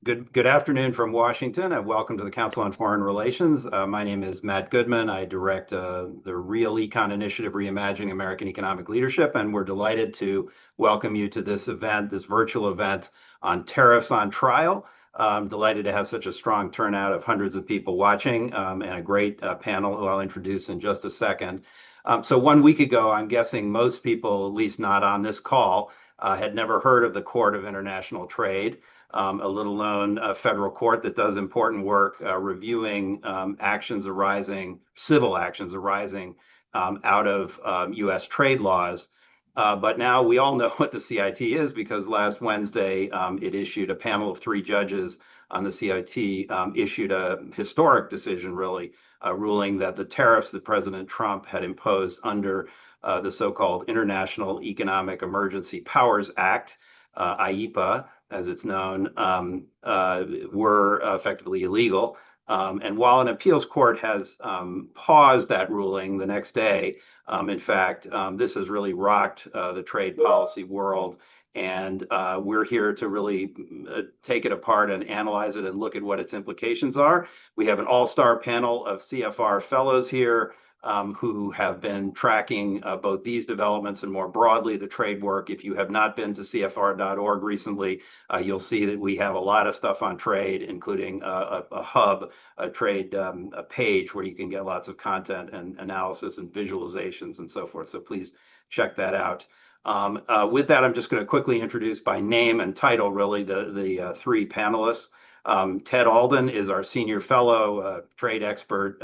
Good afternoon from Washington, and welcome to the Council on Foreign Relations. My name is Matt Goodman. I direct the RealEcon initiative, Reimagining American Economic Leadership, and we're delighted to welcome you to this event, this virtual event on tariffs on trial. I'm delighted to have such a strong turnout of hundreds of people watching, and a great panel who I'll introduce in just a second. So 1 week ago, I'm guessing most people, at least not on this call, had never heard of the Court of International Trade. A little known federal court that does important work reviewing civil actions arising out of US trade laws. But now we all know what the CIT is because last Wednesday it issued a panel of 3 judges on the CIT, issued a historic decision, really, ruling that the tariffs that President Trump had imposed under the so-called International Economic Emergency Powers Act, IEPA, as it's known, were effectively illegal. And while an appeals court has paused that ruling the next day, in fact, this has really rocked the trade policy world. And we're here to really take it apart and analyze it and look at what its implications are. We have an all-star panel of CFR fellows here, who have been tracking both these developments and more broadly the trade work. If you have not been to CFR.org recently, you'll see that we have a lot of stuff on trade, including a hub, a trade a page where you can get lots of content and analysis and visualizations and so forth. So please check that out. With that, I'm just going to quickly introduce by name and title, really, the 3 panelists. Ted Alden is our senior fellow, trade expert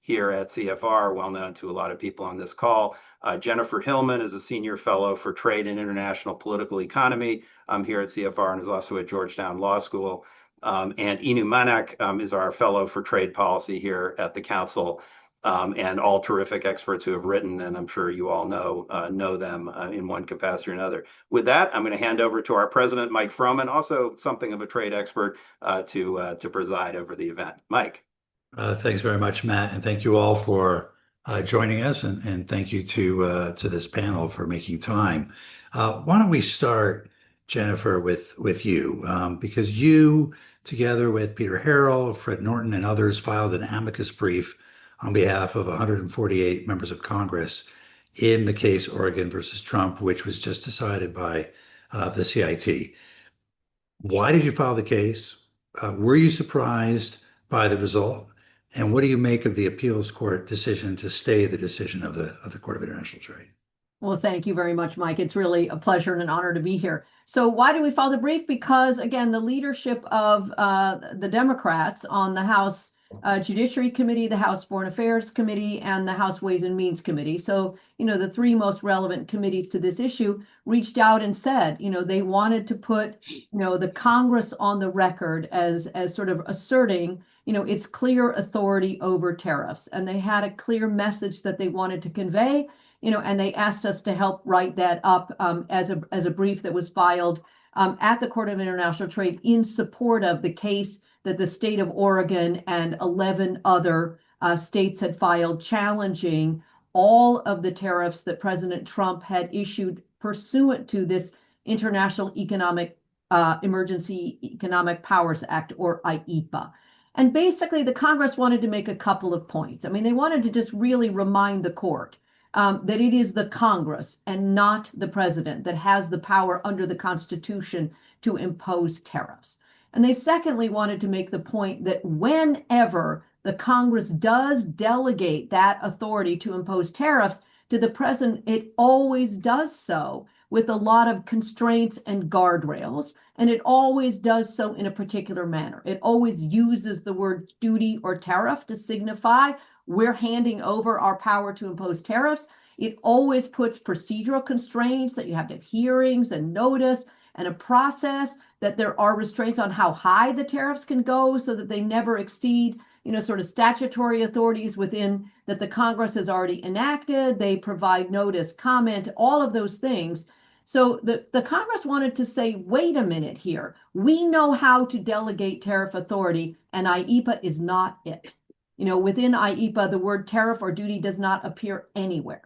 here at CFR, well known to a lot of people on this call. Jennifer Hillman is a senior fellow for trade and international political economy here at CFR and is also at Georgetown Law School. And Inu Manak is our fellow for trade policy here at the Council, and all terrific experts who have written, and I'm sure you all know them in one capacity or another. With that, I'm going to hand over to our president, Mike Froman, also something of a trade expert, to preside over the event. Mike. Thanks very much, Matt, and thank you all for joining us, and thank you to this panel for making time. Why don't we start, Jennifer, with you, because you, together with Peter Harrell, Fred Norton, and others, filed an amicus brief on behalf of 148 members of Congress in the case Oregon versus Trump, which was just decided by the CIT. Why did you file the case? Were you surprised by the result? And what do you make of the appeals court decision to stay the decision of the Court of International Trade? Well, thank you very much, Mike. It's really a pleasure and an honor to be here. So why did we file the brief? Because, again, the leadership of the Democrats on the House Judiciary Committee, the House Foreign Affairs Committee, and the House Ways and Means Committee. So, the 3 most relevant committees to this issue reached out and said, they wanted to put, the Congress on the record as sort of asserting, its clear authority over tariffs. And they had a clear message that they wanted to convey, and they asked us to help write that up as a brief that was filed at the Court of International Trade in support of the case that the state of Oregon and 11 other states had filed challenging all of the tariffs that President Trump had issued pursuant to this International Emergency Economic Powers Act, or IEPA. And basically, the Congress wanted to make a couple of points. I mean, they wanted to just really remind the court that it is the Congress and not the president that has the power under the Constitution to impose tariffs. And they secondly wanted to make the point that whenever the Congress does delegate that authority to impose tariffs to the president, it always does so with a lot of constraints and guardrails, and it always does so in a particular manner. It always uses the word duty or tariff to signify we're handing over our power to impose tariffs. It always puts procedural constraints that you have to have hearings and notice and a process, that there are restraints on how high the tariffs can go so that they never exceed, sort of statutory authorities within that the Congress has already enacted. They provide notice, comment, all of those things. So the Congress wanted to say, wait a minute here. We know how to delegate tariff authority, and IEPA is not it. Within IEPA, the word tariff or duty does not appear anywhere.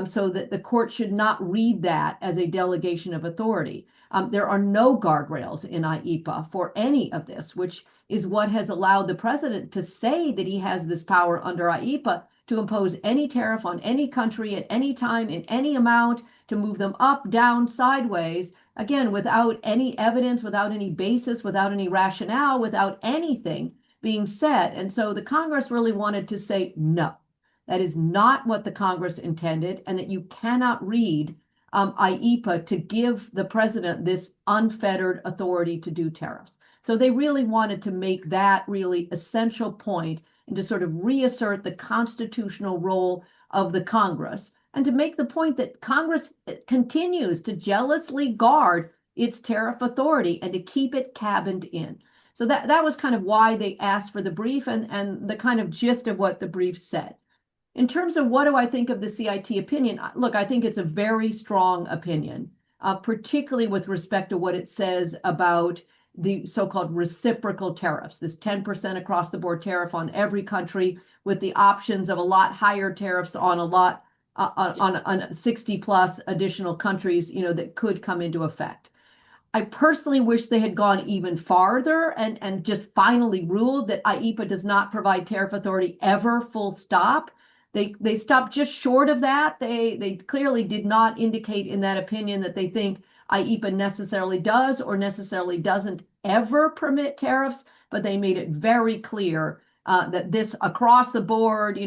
So that the court should not read that as a delegation of authority. There are no guardrails in IEEPA for any of this, which is what has allowed the president to say that he has this power under IEEPA to impose any tariff on any country at any time in any amount, to move them up, down, sideways, again, without any evidence, without any basis, without any rationale, without anything being said. And so the Congress really wanted to say, no, that is not what the Congress intended, and that you cannot read IEEPA to give the president this unfettered authority to do tariffs. So they really wanted to make that really essential point and to sort of reassert the constitutional role of the Congress, and to make the point that Congress continues to jealously guard its tariff authority and to keep it cabined in. So that was kind of why they asked for the brief, and the kind of gist of what the brief said. In terms of what do I think of the CIT opinion, look, I think it's a very strong opinion, particularly with respect to what it says about the so-called reciprocal tariffs, this 10% across the board tariff on every country, with the options of a lot higher tariffs on a lot on 60 plus additional countries, that could come into effect. I personally wish they had gone even farther and just finally ruled that IEEPA does not provide tariff authority ever, full stop. They stopped just short of that. They clearly did not indicate in that opinion that they think IEEPA necessarily does or necessarily doesn't ever permit tariffs, but they made it very clear that this across the board,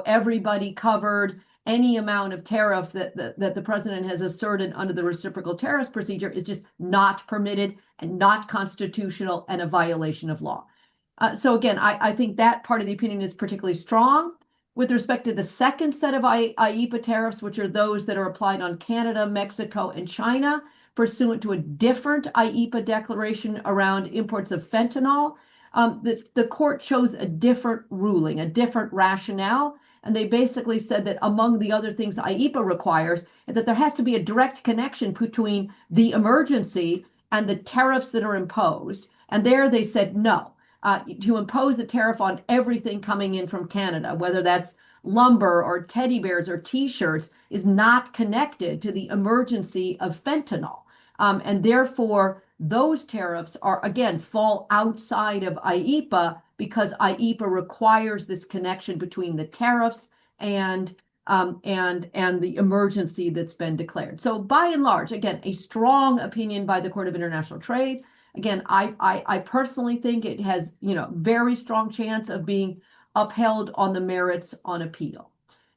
everybody covered, any amount of tariff that the president has asserted under the reciprocal tariffs procedure is just not permitted and not constitutional and a violation of law. So again, I think that part of the opinion is particularly strong. With respect to the second set of IEEPA tariffs, which are those that are applied on Canada, Mexico, and China, pursuant to a different IEEPA declaration around imports of fentanyl, the court chose a different ruling, a different rationale. And they basically said that among the other things IEEPA requires is that there has to be a direct connection between the emergency and the tariffs that are imposed. And there they said no. To impose a tariff on everything coming in from Canada, whether that's lumber or teddy bears or T-shirts, is not connected to the emergency of fentanyl. And therefore, those tariffs are, again, fall outside of IEEPA because IEEPA requires this connection between the tariffs and the emergency that's been declared. So by and large, again, a strong opinion by the Court of International Trade. Again, I personally think it has, very strong chance of being upheld on the merits on appeal.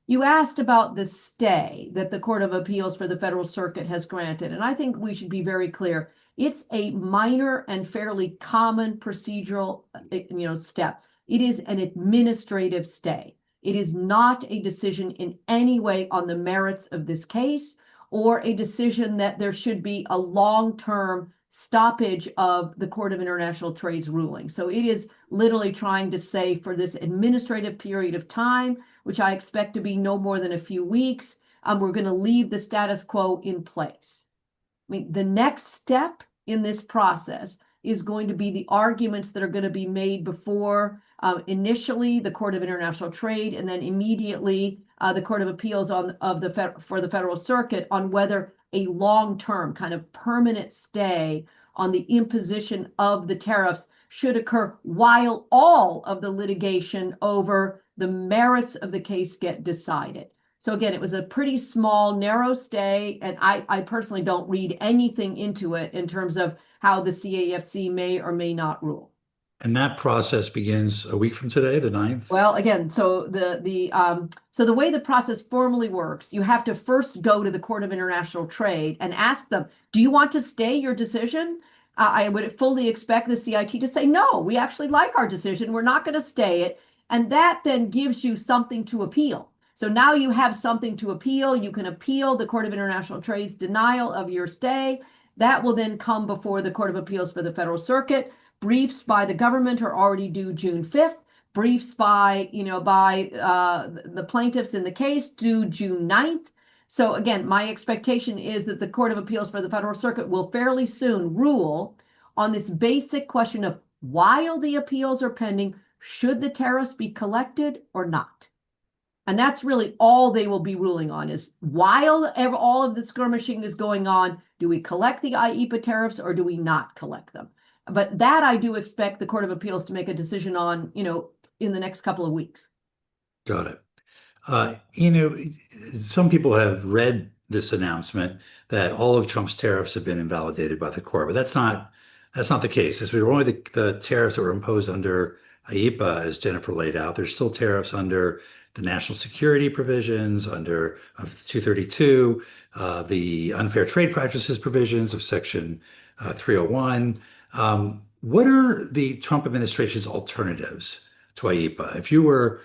You asked about the stay that the Court of Appeals for the Federal Circuit has granted, and I think we should be very clear. It's a minor and fairly common procedural, step. It is an administrative stay. It is not a decision in any way on the merits of this case, or a decision that there should be a long-term stoppage of the Court of International Trade's ruling. So it is literally trying to say, for this administrative period of time, which I expect to be no more than a few weeks, we're going to leave the status quo in place. I mean, the next step in this process is going to be the arguments that are going to be made before initially the Court of International Trade, and then immediately the Court of Appeals for the Federal Circuit on whether a long-term kind of permanent stay on the imposition of the tariffs should occur while all of the litigation over the merits of the case get decided. So again, it was a pretty small, narrow stay, and I personally don't read anything into it in terms of how the CAFC may or may not rule. And that process begins a week from today, the 9th? Well, again, so the way the process formally works, you have to first go to the Court of International Trade and ask them, do you want to stay your decision? I would fully expect the CIT to say, no, we actually like our decision. We're not going to stay it. And that then gives you something to appeal. So now you have something to appeal. You can appeal the Court of International Trade's denial of your stay. That will then come before the Court of Appeals for the Federal Circuit. Briefs by the government are already due June 5th. Briefs by the plaintiffs in the case due June 9th. So again, my expectation is that the Court of Appeals for the Federal Circuit will fairly soon rule on this basic question of, while the appeals are pending, should the tariffs be collected or not? And that's really all they will be ruling on is while all of the skirmishing is going on, do we collect the IEPA tariffs or do we not collect them? But that I do expect the Court of Appeals to make a decision on, in the next couple of weeks. Got it. Some people have read this announcement that all of Trump's tariffs have been invalidated by the court, but that's not the case. This were only the tariffs that were imposed under IEPA, as Jennifer laid out. There's still tariffs under the national security provisions, under 232, the unfair trade practices provisions of Section 301. What are the Trump administration's alternatives to IEPA? If you were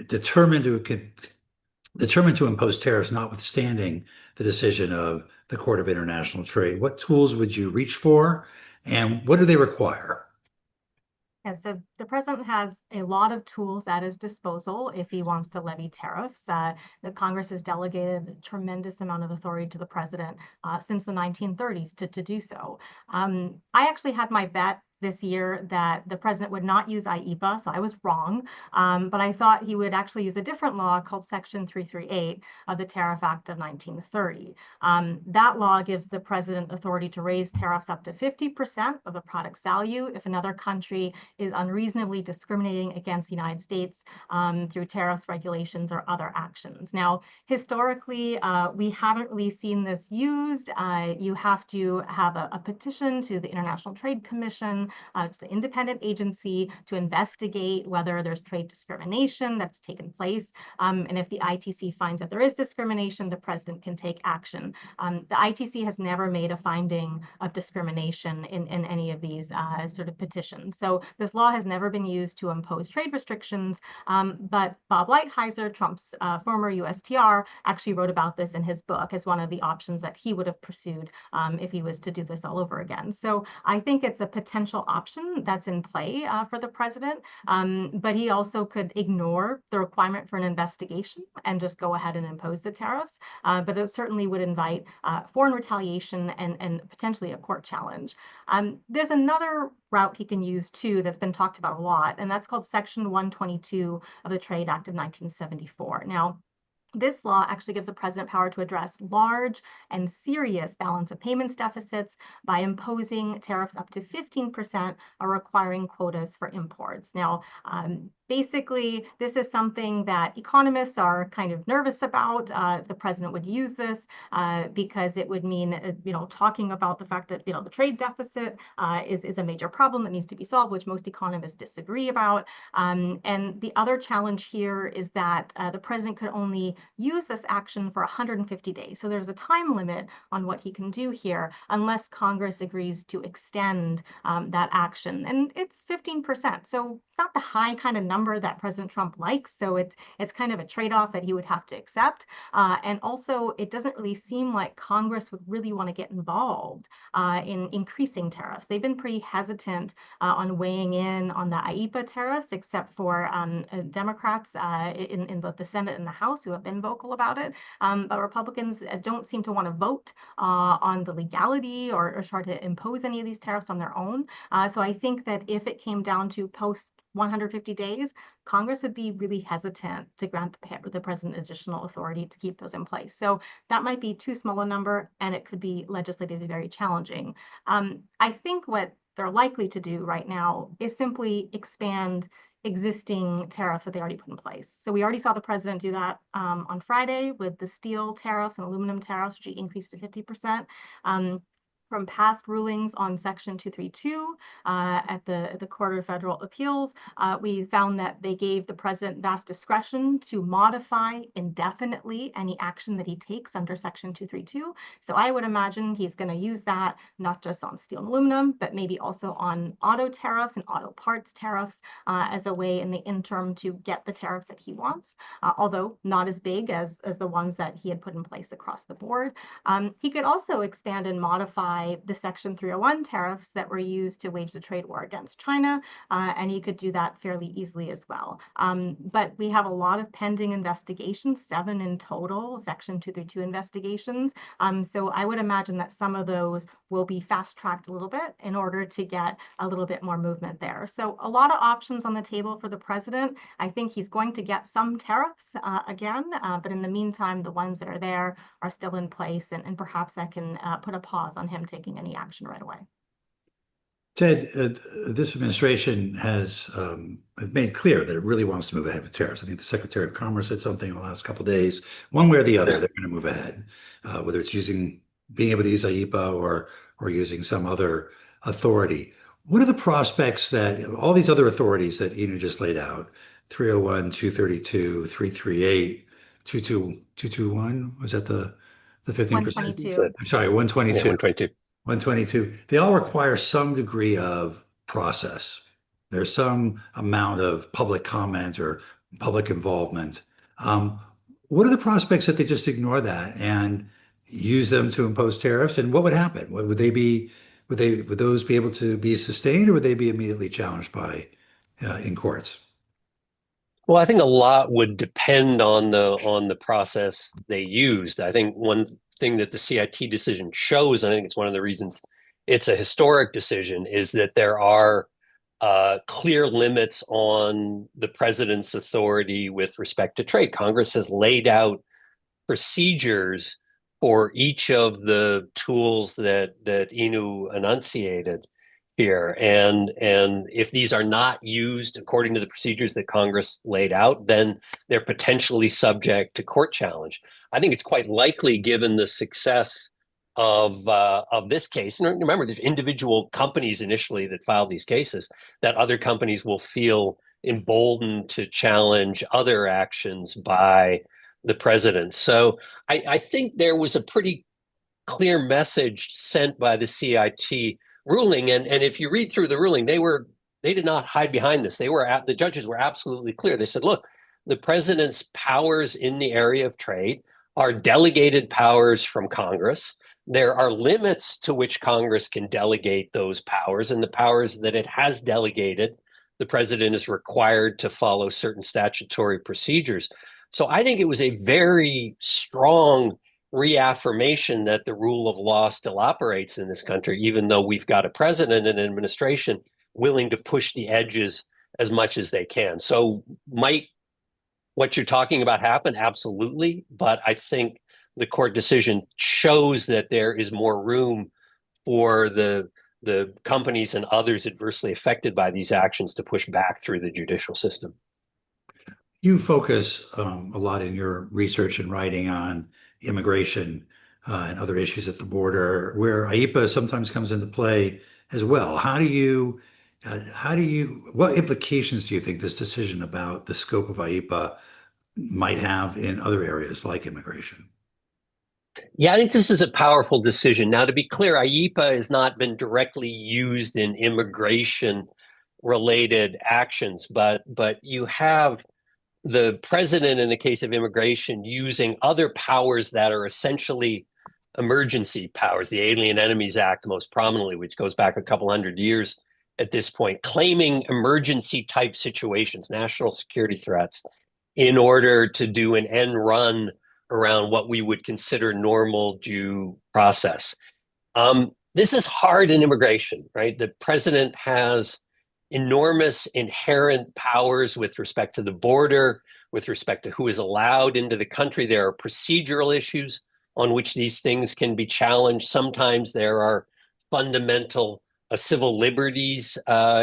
determined to impose tariffs, notwithstanding the decision of the Court of International Trade, what tools would you reach for, and what do they require? And so the president has a lot of tools at his disposal if he wants to levy tariffs. The Congress has delegated a tremendous amount of authority to the president since the 1930s to do so. I actually had my bet this year that the president would not use IEPA, so I was wrong. But I thought he would actually use a different law called Section 338 of the Tariff Act of 1930. That law gives the president authority to raise tariffs up to 50% of the product's value if another country is unreasonably discriminating against the United States through tariffs, regulations, or other actions. Now, historically, we haven't really seen this used. You have to have a petition to the International Trade Commission. It's an independent agency to investigate whether there's trade discrimination that's taken place. And if the ITC finds that there is discrimination, the president can take action. The ITC has never made a finding of discrimination in any of these sort of petitions. So this law has never been used to impose trade restrictions. But Bob Lighthizer, Trump's former USTR, actually wrote about this in his book as one of the options that he would have pursued if he was to do this all over again. So I think it's a potential option that's in play for the president, but he also could ignore the requirement for an investigation and just go ahead and impose the tariffs. But it certainly would invite foreign retaliation and potentially a court challenge. There's another route he can use too that's been talked about a lot, and that's called Section 122 of the Trade Act of 1974. Now, this law actually gives the president power to address large and serious balance of payments deficits by imposing tariffs up to 15% or requiring quotas for imports. Now, basically, this is something that economists are kind of nervous about. The president would use this because it would mean, talking about the fact that, the trade deficit is a major problem that needs to be solved, which most economists disagree about. And the other challenge here is that the president could only use this action for 150 days. So there's a time limit on what he can do here unless Congress agrees to extend that action. And it's 15%. So not the high kind of number that President Trump likes. So it's kind of a trade-off that he would have to accept. And also, it doesn't really seem like Congress would really want to get involved in increasing tariffs. They've been pretty hesitant on weighing in on the IEPA tariffs, except for Democrats in both the Senate and the House who have been vocal about it. But Republicans don't seem to want to vote on the legality or try to impose any of these tariffs on their own. So I think that if it came down to post 150 days, Congress would be really hesitant to grant the president additional authority to keep those in place. So that might be too small a number, and it could be legislatively very challenging. I think what they're likely to do right now is simply expand existing tariffs that they already put in place. So we already saw the president do that on Friday with the steel tariffs and aluminum tariffs, which he increased to 50%. From past rulings on Section 232 at the Court of Federal Appeals, we found that they gave the president vast discretion to modify indefinitely any action that he takes under Section 232. So I would imagine he's going to use that not just on steel and aluminum, but maybe also on auto tariffs and auto parts tariffs as a way in the interim to get the tariffs that he wants, although not as big as the ones that he had put in place across the board. He could also expand and modify by the Section 301 tariffs that were used to wage the trade war against China, and he could do that fairly easily as well. But we have a lot of pending investigations, 7 in total, Section 232 investigations. So I would imagine that some of those will be fast-tracked a little bit in order to get a little bit more movement there. So a lot of options on the table for the president. I think he's going to get some tariffs again, but in the meantime, the ones that are there are still in place, and perhaps that can put a pause on him taking any action right away. Ted, this administration has made clear that it really wants to move ahead with tariffs. I think the Secretary of Commerce said something in the last couple of days. One way or the other, they're going to move ahead, whether it's being able to use IEEPA or using some other authority. What are the prospects that all these other authorities that Inu just laid out, 301, 232, 338, 221, was that the 15%? 122. I'm sorry, 122. Yeah, 122. 122, they all require some degree of process. There's some amount of public comment or public involvement. What are the prospects that they just ignore that and use them to impose tariffs? And what would happen? Would those be able to be sustained, or would they be immediately challenged in courts? Well, I think a lot would depend on the process they used. I think one thing that the CIT decision shows, and I think it's one of the reasons it's a historic decision, is that there are clear limits on the president's authority with respect to trade. Congress has laid out procedures for each of the tools that Inu enunciated here. And if these are not used according to the procedures that Congress laid out, then they're potentially subject to court challenge. I think it's quite likely, given the success of this case, and remember, there's individual companies initially that filed these cases, that other companies will feel emboldened to challenge other actions by the president. So I think there was a pretty clear message sent by the CIT ruling, and if you read through the ruling, they did not hide behind this. The judges were absolutely clear. They said, look, the president's powers in the area of trade are delegated powers from Congress. There are limits to which Congress can delegate those powers, and the powers that it has delegated, the president is required to follow certain statutory procedures. So I think it was a very strong reaffirmation that the rule of law still operates in this country, even though we've got a president and an administration willing to push the edges as much as they can. So might what you're talking about happen? Absolutely. But I think the court decision shows that there is more room for the companies and others adversely affected by these actions to push back through the judicial system. You focus a lot in your research and writing on immigration and other issues at the border, where IEEPA sometimes comes into play as well. What implications do you think this decision about the scope of IEEPA might have in other areas like immigration? Yeah, I think this is a powerful decision. Now, to be clear, IEEPA has not been directly used in immigration-related actions, but you have the president, in the case of immigration, using other powers that are essentially emergency powers, the Alien Enemies Act most prominently, which goes back a couple hundred years at this point, claiming emergency type situations, national security threats, in order to do an end run around what we would consider normal due process. This is hard in immigration, right? The president has enormous inherent powers with respect to the border, with respect to who is allowed into the country. There are procedural issues on which these things can be challenged. Sometimes there are fundamental civil liberties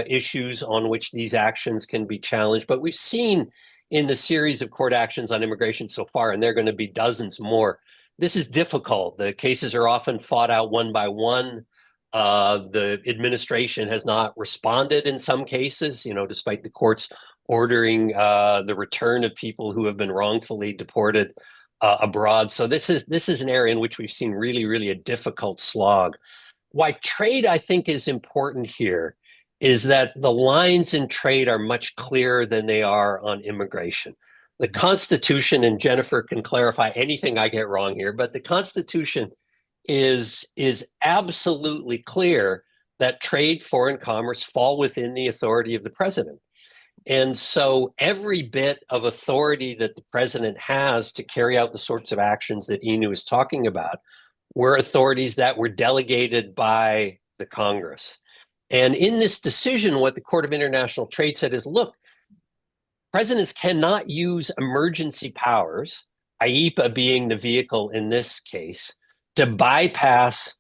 issues on which these actions can be challenged. But we've seen in the series of court actions on immigration so far, and there are going to be dozens more, this is difficult. The cases are often fought out one by one. The administration has not responded in some cases, despite the courts ordering the return of people who have been wrongfully deported abroad. So this is an area in which we've seen really, really a difficult slog. Why trade, I think, is important here is that the lines in trade are much clearer than they are on immigration. The Constitution, and Jennifer can clarify anything I get wrong here, but the Constitution is absolutely clear that trade, foreign commerce fall within the authority of the president. And so every bit of authority that the president has to carry out the sorts of actions that Inu is talking about were authorities that were delegated by the Congress. And in this decision, what the Court of International Trade said is, look, presidents cannot use emergency powers, IEPA being the vehicle in this case, to bypass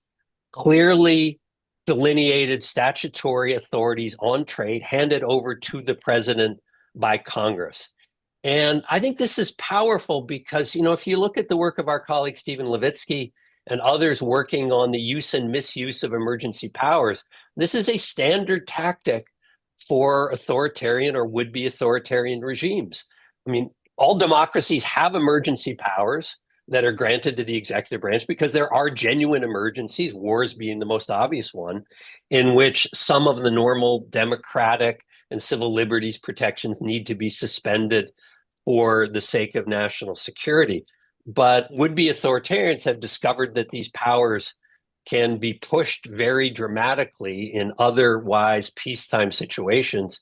clearly delineated statutory authorities on trade handed over to the president by Congress. And I think this is powerful because, if you look at the work of our colleague Stephen Levitsky and others working on the use and misuse of emergency powers, this is a standard tactic for authoritarian or would-be authoritarian regimes. I mean, all democracies have emergency powers that are granted to the executive branch because there are genuine emergencies, wars being the most obvious one, in which some of the normal democratic and civil liberties protections need to be suspended for the sake of national security. But would-be authoritarians have discovered that these powers can be pushed very dramatically in otherwise peacetime situations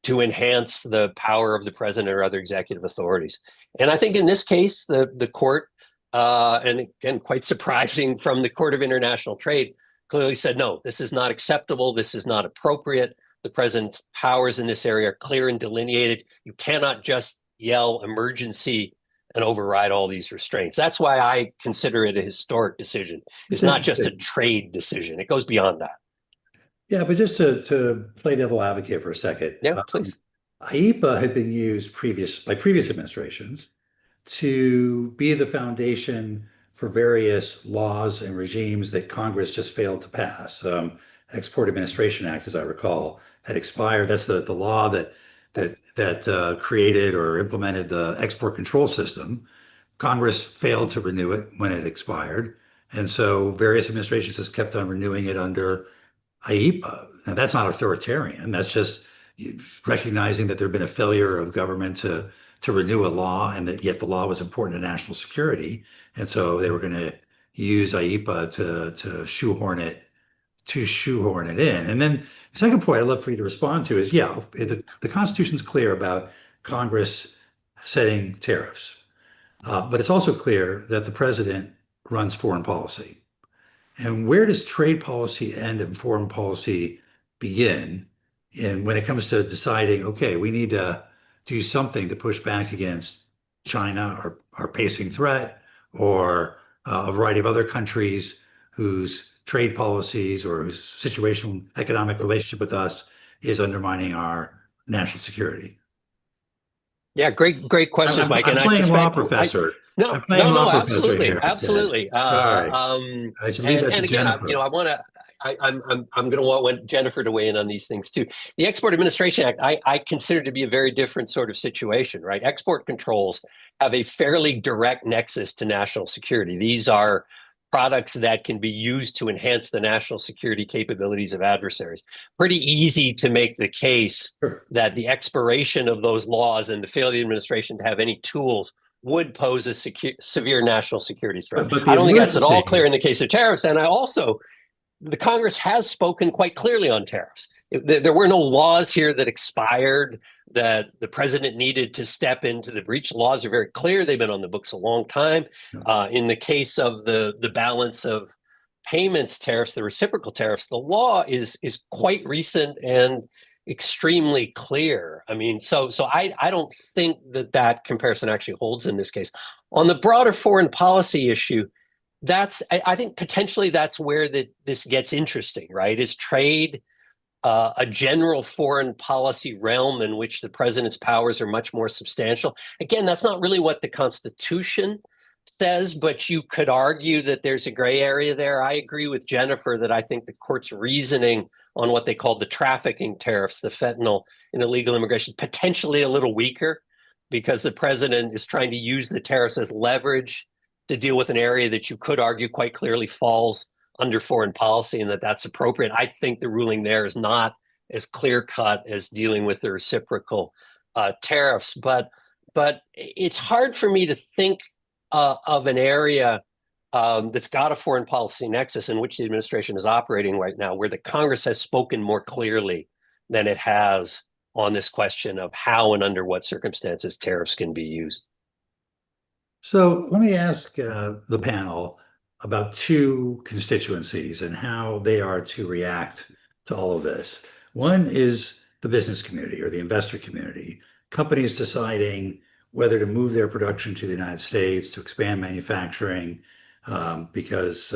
to enhance the power of the president or other executive authorities. And I think in this case, the court, and again, quite surprising from the Court of International Trade, clearly said, no, this is not acceptable. This is not appropriate. The president's powers in this area are clear and delineated. You cannot just yell emergency and override all these restraints. That's why I consider it a historic decision. It's not just a trade decision. It goes beyond that. Yeah, but just to play devil advocate for a second. Yeah, please. IEPA had been used by previous administrations to be the foundation for various laws and regimes that Congress just failed to pass. Export Administration Act, as I recall, had expired. That's the law that created or implemented the export control system. Congress failed to renew it when it expired. And so various administrations just kept on renewing it under IEPA. Now, that's not authoritarian. That's just recognizing that there had been a failure of government to renew a law, and that yet the law was important to national security. And so they were going to use IEPA to shoehorn it in. And then the second point I'd love for you to respond to is, the Constitution's clear about Congress setting tariffs, but it's also clear that the president runs foreign policy. And where does trade policy end and foreign policy begin? And when it comes to deciding, okay, we need to do something to push back against China, our pacing threat, or a variety of other countries whose trade policies or whose situational economic relationship with us is undermining our national security. Yeah, great questions, Mike. I'm playing law professor. No, absolutely. Sorry. I should leave that to Jennifer. I'm going to want Jennifer to weigh in on these things too. The Export Administration Act, I consider to be a very different sort of situation, right? Export controls have a fairly direct nexus to national security. These are products that can be used to enhance the national security capabilities of adversaries. Pretty easy to make the case that the expiration of those laws and the failure of the administration to have any tools would pose a severe national security threat. I don't think that's at all clear in the case of tariffs. And the Congress has spoken quite clearly on tariffs. There were no laws here that expired that the president needed to step into the breach. Laws are very clear. They've been on the books a long time. In the case of the balance of payments tariffs, the reciprocal tariffs, the law is quite recent and extremely clear. I mean, so I don't think that comparison actually holds in this case. On the broader foreign policy issue, I think potentially that's where this gets interesting, right? Is trade a general foreign policy realm in which the president's powers are much more substantial? Again, that's not really what the Constitution says, but you could argue that there's a gray area there. I agree with Jennifer that I think the court's reasoning on what they call the trafficking tariffs, the fentanyl and illegal immigration, potentially a little weaker because the president is trying to use the tariffs as leverage to deal with an area that you could argue quite clearly falls under foreign policy, and that's appropriate. I think the ruling there is not as clear-cut as dealing with the reciprocal tariffs, but it's hard for me to think of an area that's got a foreign policy nexus in which the administration is operating right now, where the Congress has spoken more clearly than it has on this question of how and under what circumstances tariffs can be used. So let me ask the panel about two constituencies and how they are to react to all of this. One is the business community or the investor community, companies deciding whether to move their production to the United States, to expand manufacturing, because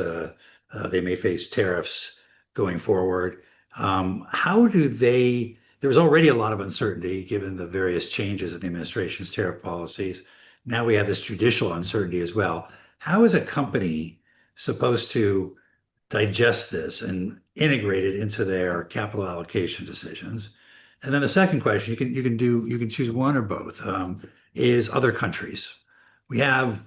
they may face tariffs going forward. How do they, there was already a lot of uncertainty given the various changes in the administration's tariff policies. Now we have this judicial uncertainty as well. How is a company supposed to digest this and integrate it into their capital allocation decisions? And then the second question, you can choose one or both, is other countries. We have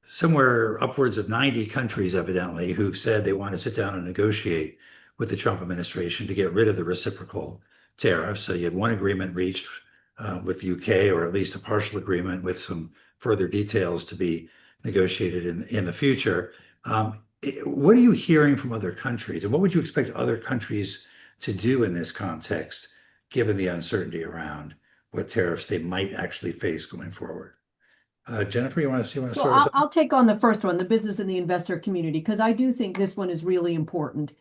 somewhere upwards of 90 countries, evidently, who've said they want to sit down and negotiate with the Trump administration to get rid of the reciprocal tariffs. So you had one agreement reached with the UK, or at least a partial agreement with some further details to be negotiated in the future. What are you hearing from other countries, and what would you expect other countries to do in this context, given the uncertainty around what tariffs they might actually face going forward? Jennifer, you want to start us off? I'll take on the first one, the business and the investor community, because I do think this one is really important.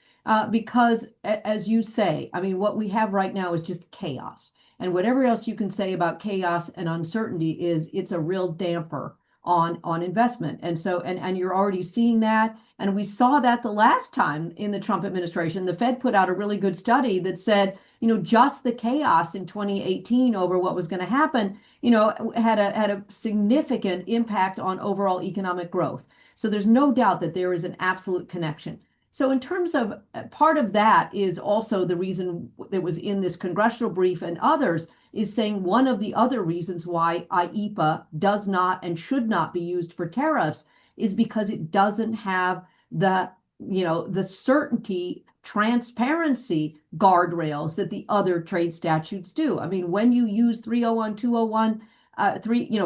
Because as you say, I mean, what we have right now is just chaos. And whatever else you can say about chaos and uncertainty is it's a real damper on investment. And so, and you're already seeing that. And we saw that the last time in the Trump administration. The Fed put out a really good study that said, you know, just the chaos in 2018 over what was going to happen, you know, had a significant impact on overall economic growth. So there's no doubt that there is an absolute connection. So in terms of part of that is also the reason that was in this congressional brief and others is saying one of the other reasons why IEEPA does not and should not be used for tariffs is because it doesn't have the, you know, the certainty, transparency guardrails that the other trade statutes do. I mean, when you use 301, 201,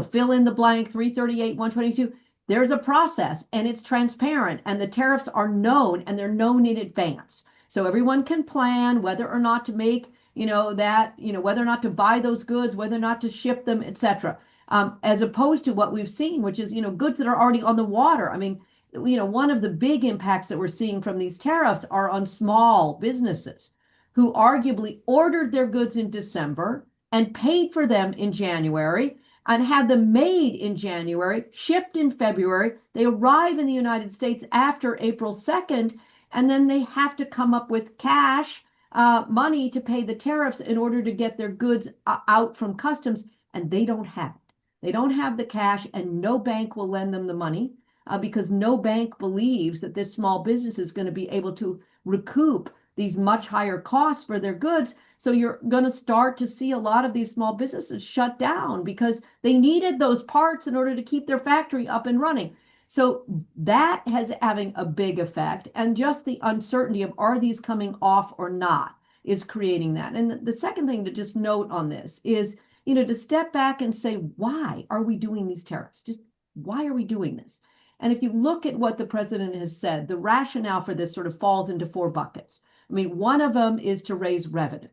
fill in the blank, 338, 122, there's a process and it's transparent and the tariffs are known and they're known in advance. So everyone can plan whether or not to make, whether or not to buy those goods, whether or not to ship them, etc. As opposed to what we've seen, which is, goods that are already on the water. I mean, one of the big impacts that we're seeing from these tariffs are on small businesses who arguably ordered their goods in December and paid for them in January and had them made in January, shipped in February. They arrive in the United States after April 2nd, and then they have to come up with cash, money to pay the tariffs in order to get their goods out from customs, and they don't have it. They don't have the cash, and no bank will lend them the money because no bank believes that this small business is going to be able to recoup these much higher costs for their goods. So you're going to start to see a lot of these small businesses shut down because they needed those parts in order to keep their factory up and running. So that has having a big effect. And just the uncertainty of are these coming off or not is creating that. And the second thing to just note on this is, to step back and say, why are we doing these tariffs? Just why are we doing this? And if you look at what the president has said, the rationale for this sort of falls into four buckets. I mean, one of them is to raise revenue.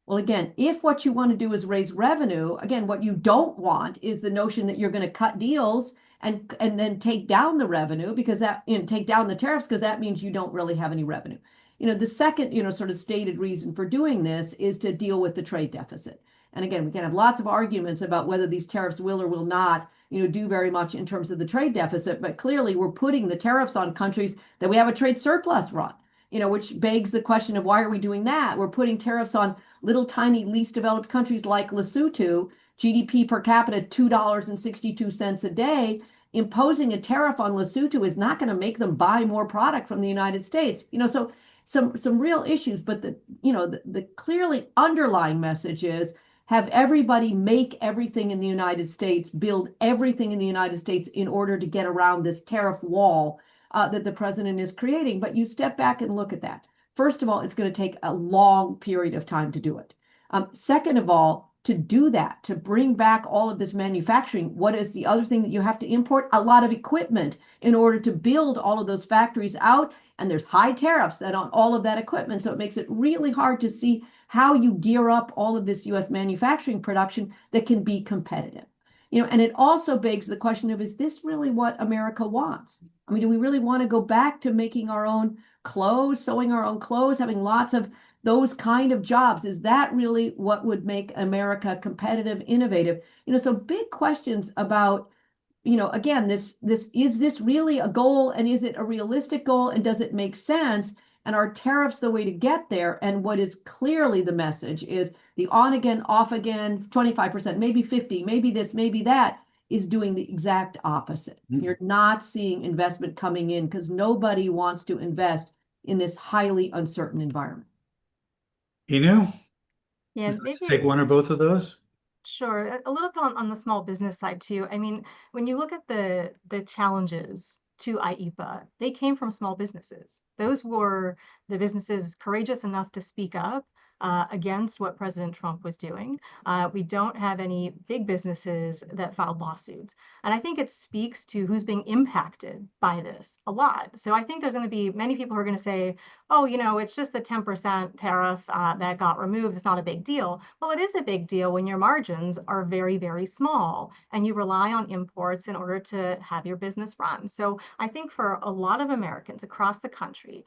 Well, again, if what you want to do is raise revenue, again, what you don't want is the notion that you're going to cut deals and then take down the revenue because that, take down the tariffs because that means you don't really have any revenue. The second, sort of stated reason for doing this is to deal with the trade deficit. And again, we can have lots of arguments about whether these tariffs will or will not, do very much in terms of the trade deficit. But clearly, we're putting the tariffs on countries that we have a trade surplus on. Which begs the question of why are we doing that? We're putting tariffs on little tiny least developed countries like Lesotho, GDP per capita $2.62 a day. Imposing a tariff on Lesotho is not going to make them buy more product from the United States. So some real issues, but the clearly underlying message is have everybody make everything in the United States, build everything in the United States in order to get around this tariff wall that the president is creating. But you step back and look at that. First of all, it's going to take a long period of time to do it. Second of all, to do that, to bring back all of this manufacturing. What is the other thing that you have to import? A lot of equipment in order to build all of those factories out. And there's high tariffs that on all of that equipment. So it makes it really hard to see how you gear up all of this US manufacturing production that can be competitive. And it also begs the question of, is this really what America wants? I mean, do we really want to go back to making our own clothes, sewing our own clothes, having lots of those kind of jobs? Is that really what would make America competitive, innovative? So big questions about, again, is this really a goal, and is it a realistic goal, and does it make sense? And are tariffs the way to get there? And what is clearly the message is the on again, off again, 25%, maybe 50, maybe this, maybe that, is doing the exact opposite. You're not seeing investment coming in because nobody wants to invest in this highly uncertain environment. Inu, Yeah, let's maybe take one or both of those. sure. A little bit on the small business side too. I mean, when you look at the challenges to IEPA, they came from small businesses. Those were the businesses courageous enough to speak up against what President Trump was doing. We don't have any big businesses that filed lawsuits. And I think it speaks to who's being impacted by this a lot. So I think there's going to be many people who are going to say, oh, it's just the 10% tariff that got removed. It's not a big deal. Well, it is a big deal when your margins are very, very small and you rely on imports in order to have your business run. So I think for a lot of Americans across the country,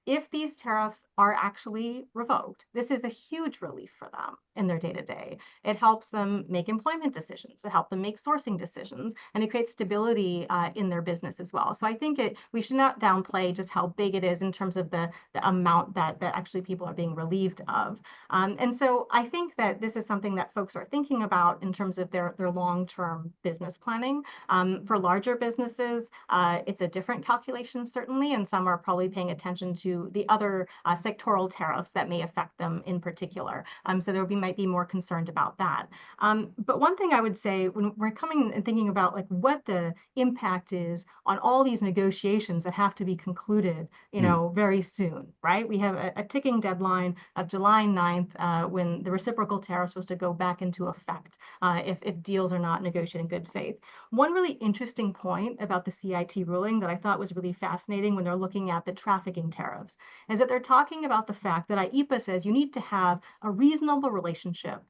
if these tariffs are actually revoked, this is a huge relief for them in their day-to-day. It helps them make employment decisions. It helps them make sourcing decisions, and it creates stability in their business as well. So I think we should not downplay just how big it is in terms of the amount that actually people are being relieved of. And so I think that this is something that folks are thinking about in terms of their long-term business planning. For larger businesses, it's a different calculation, certainly, and some are probably paying attention to the other sectoral tariffs that may affect them in particular. So there might be more concerned about that. But one thing I would say when we're coming and thinking about like what the impact is on all these negotiations that have to be concluded, very soon, right? We have a ticking deadline of July 9th when the reciprocal tariffs was to go back into effect if deals are not negotiated in good faith. One really interesting point about the CIT ruling that I thought was really fascinating when they're looking at the trafficking tariffs is that they're talking about the fact that IEPA says you need to have a reasonable relationship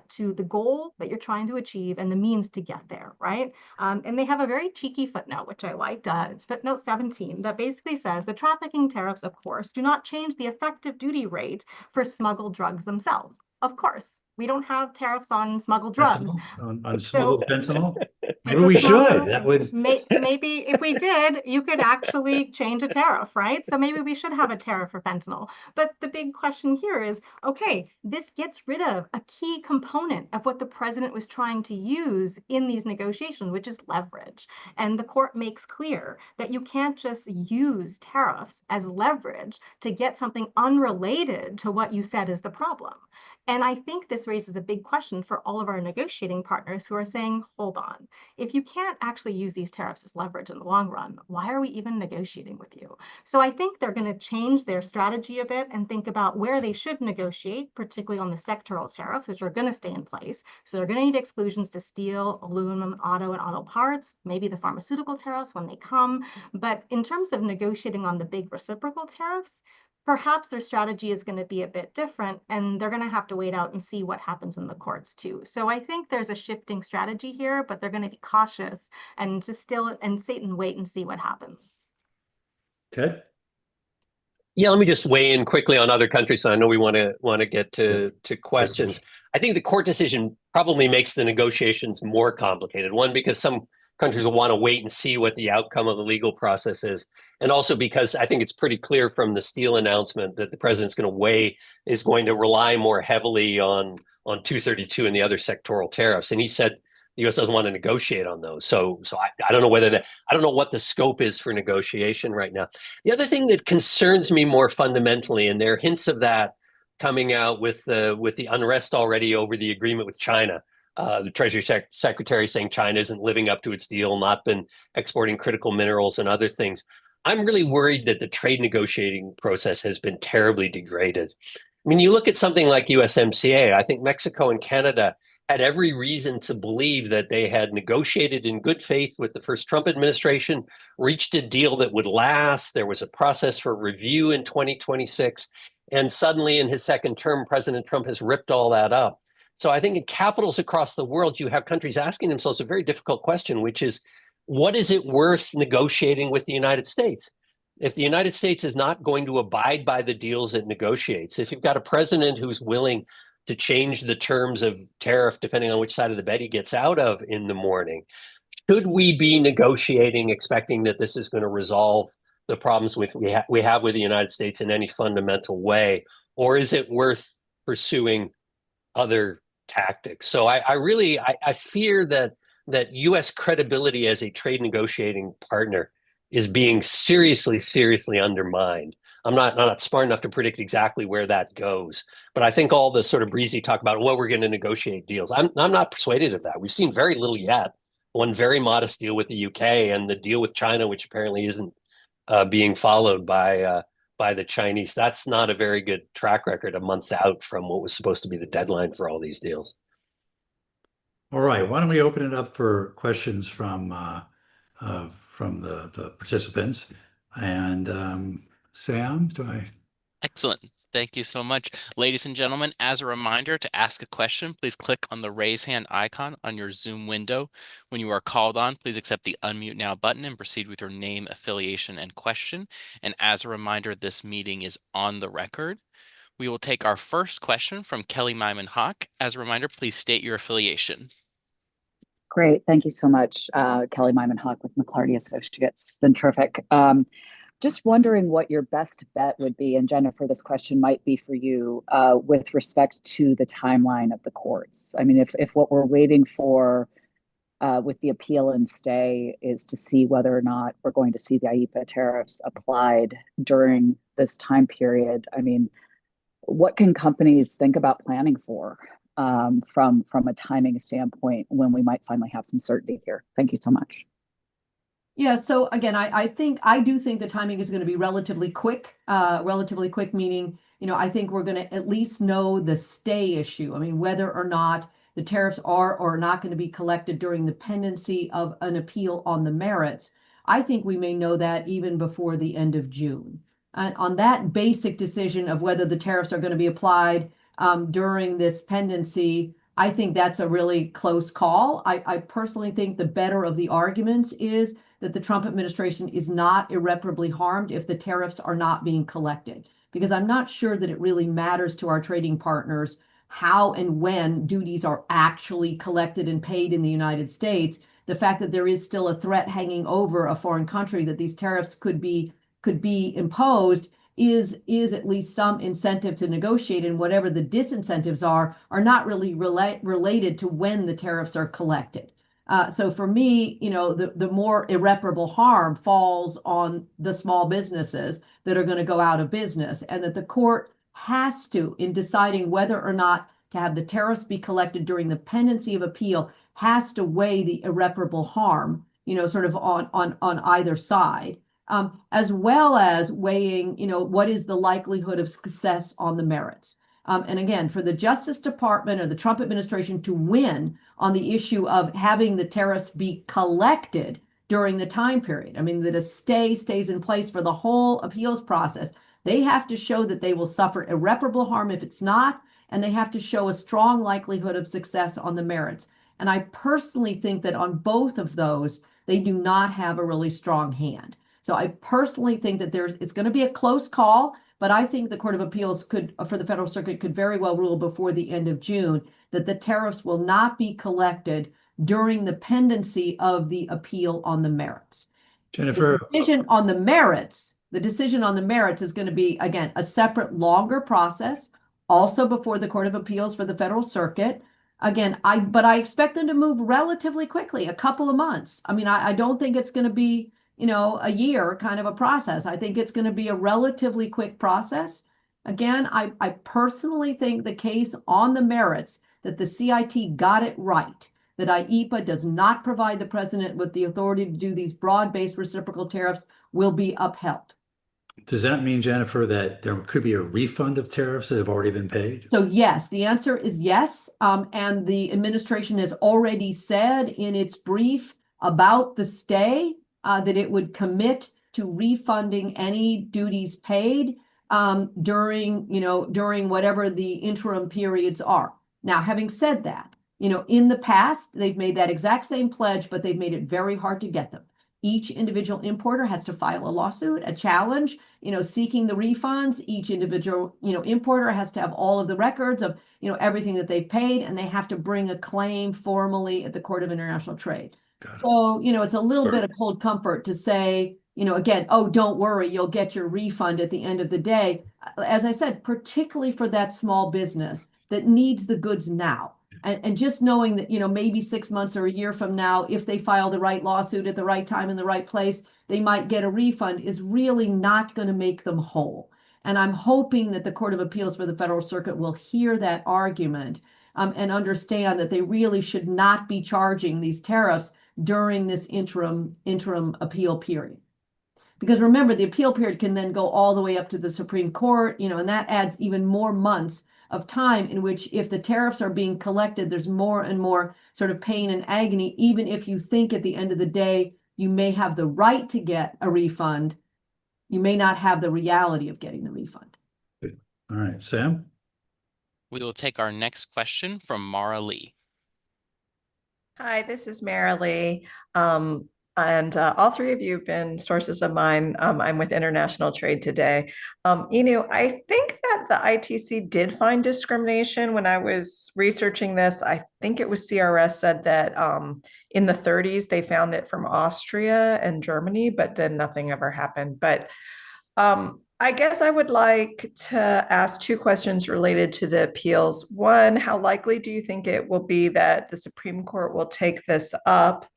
to the goal that you're trying to achieve and the means to get there, right? And they have a very cheeky footnote, which I liked. It's footnote 17, that basically says the trafficking tariffs, of course, do not change the effective duty rate for smuggled drugs themselves. Of course, we don't have tariffs on smuggled drugs. On smuggled fentanyl? Maybe The we smuggler- should. That would. Maybe if we did, you could actually change a tariff, right? So maybe we should have a tariff for fentanyl. But the big question here is, okay, this gets rid of a key component of what the president was trying to use in these negotiations, which is leverage. And the court makes clear that you can't just use tariffs as leverage to get something unrelated to what you said is the problem. And I think this raises a big question for all of our negotiating partners who are saying, hold on, if you can't actually use these tariffs as leverage in the long run, why are we even negotiating with you? So I think they're going to change their strategy a bit and think about where they should negotiate, particularly on the sectoral tariffs, which are going to stay in place. So they're going to need exclusions to steel, aluminum, auto, and auto parts, maybe the pharmaceutical tariffs when they come. But in terms of negotiating on the big reciprocal tariffs, perhaps their strategy is going to be a bit different, and they're going to have to wait out and see what happens in the courts too. So I think there's a shifting strategy here, but they're going to be cautious and just still and sit and wait and see what happens. Ted? Yeah, let me just weigh in quickly on other countries. So I know we want to get to questions. I think the court decision probably makes the negotiations more complicated. One, because some countries will want to wait and see what the outcome of the legal process is. And also because I think it's pretty clear from the steel announcement that the president's is going to rely more heavily on 232 and the other sectoral tariffs. And he said the U.S. doesn't want to negotiate on those. So I don't know I don't know what the scope is for negotiation right now. The other thing that concerns me more fundamentally, and there are hints of that coming out with the unrest already over the agreement with China. The Treasury Secretary saying China isn't living up to its deal, not been exporting critical minerals and other things. I'm really worried that the trade negotiating process has been terribly degraded. I mean, you look at something like USMCA, I think Mexico and Canada had every reason to believe that they had negotiated in good faith with the first Trump administration, reached a deal that would last. There was a process for review in 2026. And suddenly, in his second term, President Trump has ripped all that up. So I think in capitals across the world, you have countries asking themselves a very difficult question, which is, what is it worth negotiating with the United States? If the United States is not going to abide by the deals it negotiates, if you've got a president who's willing to change the terms of tariff depending on which side of the bed he gets out of in the morning, should we be negotiating expecting that this is going to resolve the problems we have with the United States in any fundamental way? Or is it worth pursuing other tactics? So I fear that U.S. credibility as a trade negotiating partner is being seriously undermined. I'm not smart enough to predict exactly where that goes, but I think all the sort of breezy talk about, well, we're going to negotiate deals. I'm not persuaded of that. We've seen very little yet. One very modest deal with the UK and the deal with China, which apparently isn't being followed by the Chinese. That's not a very good track record a month out from what was supposed to be the deadline for all these deals. All right, why don't we open it up for questions from the participants? And Sam, Excellent. Thank you so much. Ladies and gentlemen, as a reminder, to ask a question, please click on the raise hand icon on your Zoom window. When you are called on, please accept the unmute now button and proceed with your name, affiliation, and question. And as a reminder, this meeting is on the record. We will take our first question from Kelly Myman Hawk. As a reminder, please state your affiliation. Great. Thank you so much, Kelly Myman Hawk with McClarty Associates. It's been terrific. Just wondering what your best bet would be, and Jennifer, this question might be for you, with respect to the timeline of the courts. I mean, if what we're waiting for with the appeal and stay is to see whether or not we're going to see the IEEPA tariffs applied during this time period, I mean, what can companies think about planning for from a timing standpoint when we might finally have some certainty here? Thank you so much. Yeah, so again, I do think the timing is going to be relatively quick, meaning, I think we're going to at least know the stay issue. I mean, whether or not the tariffs are or are not going to be collected during the pendency of an appeal on the merits. I think we may know that even before the end of June. And on that basic decision of whether the tariffs are going to be applied during this pendency, I think that's a really close call. I personally think the better of the arguments is that the Trump administration is not irreparably harmed if the tariffs are not being collected, because I'm not sure that it really matters to our trading partners how and when duties are actually collected and paid in the United States. The fact that there is still a threat hanging over a foreign country that these tariffs could be imposed is at least some incentive to negotiate, and whatever the disincentives are not really related to when the tariffs are collected. So for me, the more irreparable harm falls on the small businesses that are going to go out of business, and that the court has to, in deciding whether or not to have the tariffs be collected during the pendency of appeal, has to weigh the irreparable harm, sort of on either side. As well as weighing, what is the likelihood of success on the merits. And again, for the Justice Department or the Trump administration to win on the issue of having the tariffs be collected during the time period, I mean, that a stay stays in place for the whole appeals process, they have to show that they will suffer irreparable harm if it's not, and they have to show a strong likelihood of success on the merits. And I personally think that on both of those, they do not have a really strong hand. So I personally think that it's going to be a close call, but I think the Court of Appeals for the Federal Circuit could very well rule before the end of June that the tariffs will not be collected during the pendency of the appeal on the merits. Jennifer, The decision on the merits is going to be, again, a separate, longer process, also before the Court of Appeals for the Federal Circuit. Again, but I expect them to move relatively quickly, a couple of months. I mean, I don't think it's going to be a year kind of a process. I think it's going to be a relatively quick process. Again, I personally think the case on the merits that the CIT got it right, that IEEPA does not provide the president with the authority to do these broad-based reciprocal tariffs, will be upheld. Does that mean, Jennifer, that there could be a refund of tariffs that have already been paid? So yes, the answer is yes. And the administration has already said in its brief about the stay that it would commit to refunding any duties paid during whatever the interim periods are. Now, having said that, in the past, they've made that exact same pledge, but they've made it very hard to get them. Each individual importer has to file a lawsuit, a challenge, seeking the refunds. Each individual, importer has to have all of the records of, everything that they've paid, and they have to bring a claim formally at the Court of International Trade. So, it's a little bit of cold comfort to say, again, oh, don't worry, you'll get your refund at the end of the day. As I said, particularly for that small business that needs the goods now. And just knowing that, maybe 6 months or a year from now, if they file the right lawsuit at the right time in the right place, they might get a refund is really not going to make them whole. And I'm hoping that the Court of Appeals for the Federal Circuit will hear that argument and understand that they really should not be charging these tariffs during this interim appeal period. Because remember, the appeal period can then go all the way up to the Supreme Court, and that adds even more months of time in which, if the tariffs are being collected, there's more and more sort of pain and agony. Even if you think at the end of the day, you may have the right to get a refund, you may not have the reality of getting the refund. All right, Sam? We will take our next question from Mara Lee. Hi, this is Mara Lee. And all three of you have been sources of mine. I'm with International Trade Today. Inu, I think that the ITC did find discrimination when I was researching this. I think it was CRS said that in the 30s, they found it from Austria and Germany, but then nothing ever happened. But I guess I would like to ask two questions related to the appeals. One, how likely do you think it will be that the Supreme Court will take this up?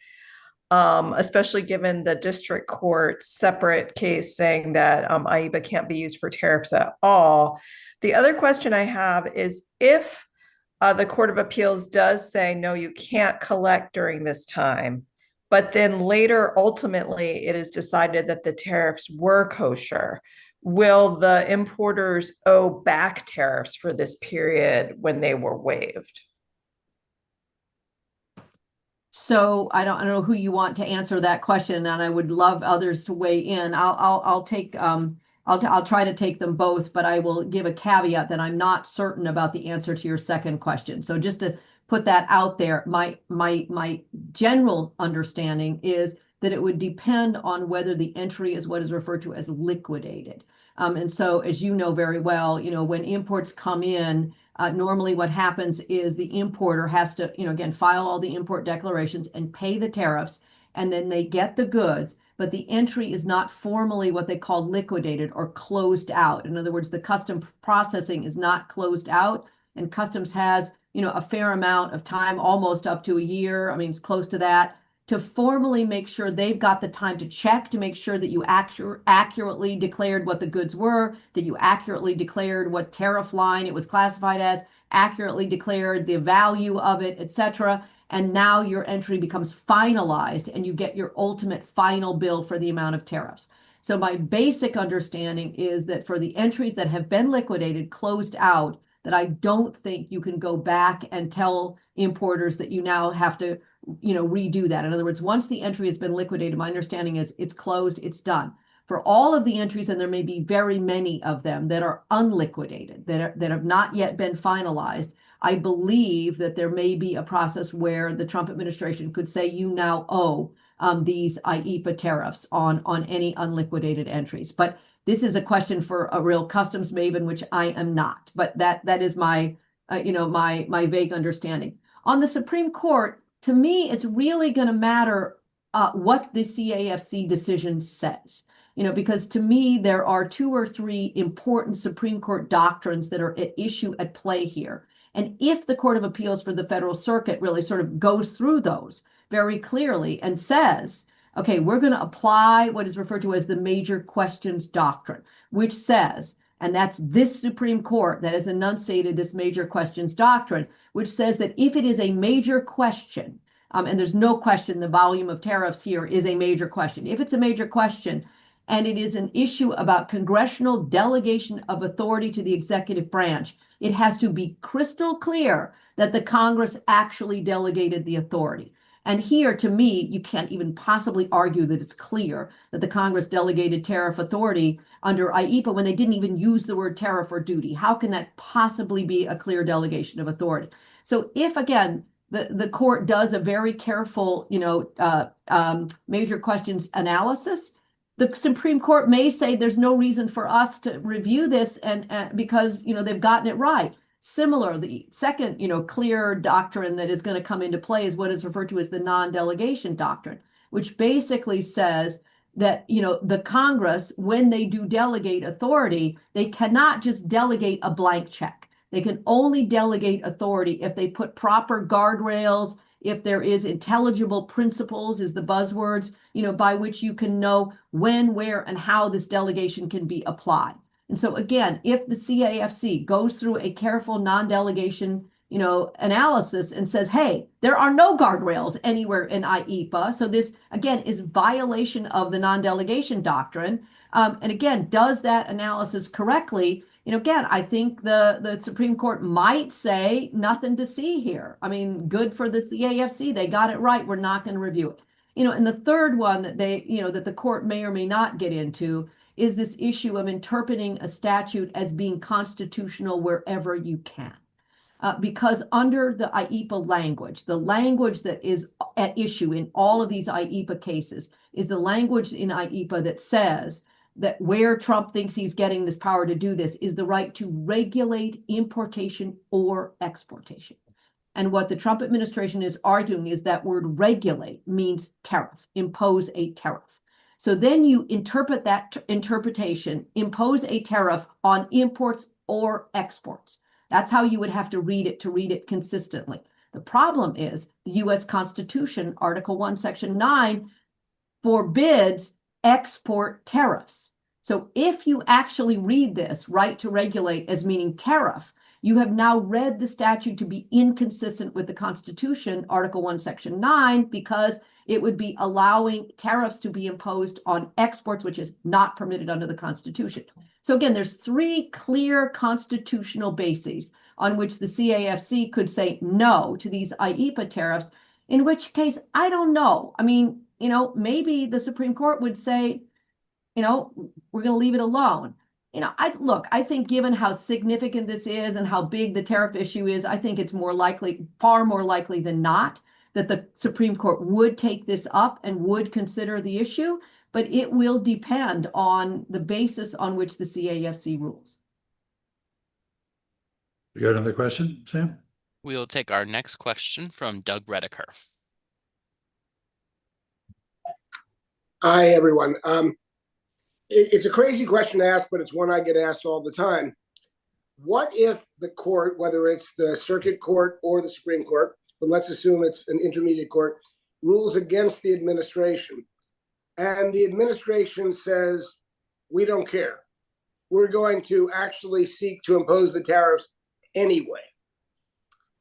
Especially given the district court's separate case saying that IEEPA can't be used for tariffs at all. The other question I have is if the Court of Appeals does say, no, you can't collect during this time, but then later, ultimately, it is decided that the tariffs were kosher, will the importers owe back tariffs for this period when they were waived? So I don't know who you want to answer that question, and I would love others to weigh in. I'll try to take them both, but I will give a caveat that I'm not certain about the answer to your second question. So just to put that out there, my general understanding is that it would depend on whether the entry is what is referred to as liquidated. And so, as you know very well, when imports come in, normally what happens is the importer has to, again, file all the import declarations and pay the tariffs, and then they get the goods, but the entry is not formally what they call liquidated or closed out. In other words, the custom processing is not closed out, and customs has, a fair amount of time, almost up to a year. I mean, it's close to that, to formally make sure they've got the time to check to make sure that you accurately declared what the goods were, that you accurately declared what tariff line it was classified as, accurately declared the value of it, etc. And now your entry becomes finalized and you get your ultimate final bill for the amount of tariffs. So my basic understanding is that for the entries that have been liquidated, closed out, that I don't think you can go back and tell importers that you now have to redo that. In other words, once the entry has been liquidated, my understanding is it's closed, it's done. For all of the entries, and there may be very many of them that are unliquidated, that have not yet been finalized, I believe that there may be a process where the Trump administration could say you now owe these IEEPA tariffs on any unliquidated entries. But this is a question for a real customs maven, which I am not. But that is my my vague understanding. On the Supreme Court, to me, it's really going to matter what the CAFC decision says. Because to me, there are 2 or 3 important Supreme Court doctrines that are at issue at play here. And if the Court of Appeals for the Federal Circuit really sort of goes through those very clearly and says, okay, we're going to apply what is referred to as the major questions doctrine, which says, and that's this Supreme Court that has enunciated this major questions doctrine, which says that if it is a major question, and there's no question the volume of tariffs here is a major question. If it's a major question, and it is an issue about congressional delegation of authority to the executive branch. It has to be crystal clear that the Congress actually delegated the authority. And here, to me, you can't even possibly argue that it's clear that the Congress delegated tariff authority under IEEPA when they didn't even use the word tariff or duty. How can that possibly be a clear delegation of authority? So if, again, the court does a very careful, major questions analysis, the Supreme Court may say there's no reason for us to review this and because, they've gotten it right. Similar, the second, clear doctrine that is going to come into play is what is referred to as the non-delegation doctrine, which basically says that, the Congress, when they do delegate authority, they cannot just delegate a blank check. They can only delegate authority if they put proper guardrails, if there is intelligible principles, is the buzzwords, by which you can know when, where, and how this delegation can be applied. And so again, if the CAFC goes through a careful non-delegation, analysis and says, hey, there are no guardrails anywhere in IEEPA. So this, again, is violation of the non-delegation doctrine. And again, does that analysis correctly? Again, I think the Supreme Court might say nothing to see here. I mean, good for the CAFC. They got it right. We're not going to review it. And the third one that that the court may or may not get into is this issue of interpreting a statute as being constitutional wherever you can. Because under the IEEPA language, the language that is at issue in all of these IEEPA cases is the language in IEEPA that says that where Trump thinks he's getting this power to do this is the right to regulate importation or exportation. And what the Trump administration is arguing is that word regulate means tariff, impose a tariff. So then you interpret that interpretation, impose a tariff on imports or exports. That's how you would have to read it consistently. The problem is the U.S. Constitution, Article 1, Section 9, forbids export tariffs. So if you actually read this right to regulate as meaning tariff, you have now read the statute to be inconsistent with the Constitution, Article 1, Section 9, because it would be allowing tariffs to be imposed on exports, which is not permitted under the Constitution. So again, there's three clear constitutional bases on which the CAFC could say no to these IEEPA tariffs, in which case, I don't know. I mean, maybe the Supreme Court would say, we're going to leave it alone. I think given how significant this is and how big the tariff issue is, I think it's far more likely than not, that the Supreme Court would take this up and would consider the issue, but it will depend on the basis on which the CAFC rules. You got another question, Sam? We'll take our next question from Doug Redeker. Hi, everyone. It's a crazy question to ask, but it's one I get asked all the time. What if the court, whether it's the circuit court or the Supreme Court, but let's assume it's an intermediate court, rules against the administration, and the administration says, we don't care. We're going to actually seek to impose the tariffs anyway.